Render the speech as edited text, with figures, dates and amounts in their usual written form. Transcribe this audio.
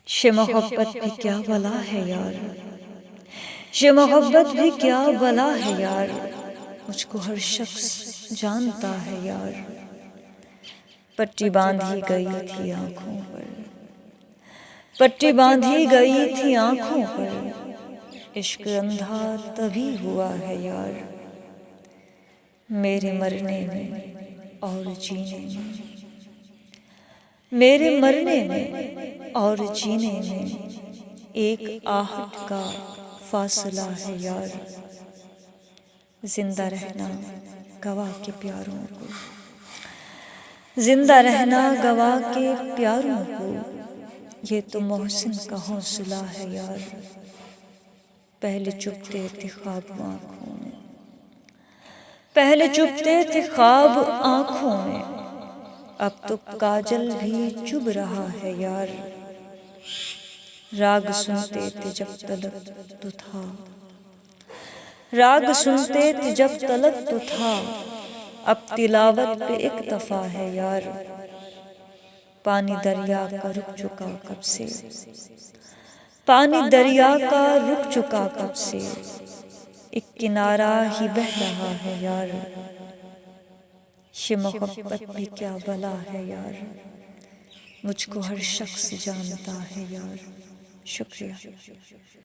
ये मोहब्बत भी क्या बला है यार, ये मोहब्बत भी क्या बला है यार। मुझको हर शख्स जानता है यार। पट्टी बांधी गई थी आंखों पर, पट्टी बांधी गई थी आंखों पर। इश्क अंधा तभी हुआ है यार, मेरे मरने में और जीने में, मेरे मरने में और जीने में एक आहट का फासला है यार। जिंदा रहना गवा के प्यारों को, जिंदा रहना गवा के प्यारों को, ये तो मोहसिन का हौसला है यार। पहले चुभते थे ख्वाब आँखों में, पहले चुभते थे ख्वाब आँखों में, अब तो काजल भी चुभ रहा है यार। राग सुनते थे जब तलक तो था, राग सुनते थे जब तलक तो था, अब तिलावत पे एक दफा है यार। पानी दरिया का रुक चुका कब से, पानी दरिया का रुक चुका कब से, एक किनारा ही बह रहा है यार। ये मोहब्बत भी क्या बला है यार, मुझको हर शख्स जानता है यार। शुक्रिया।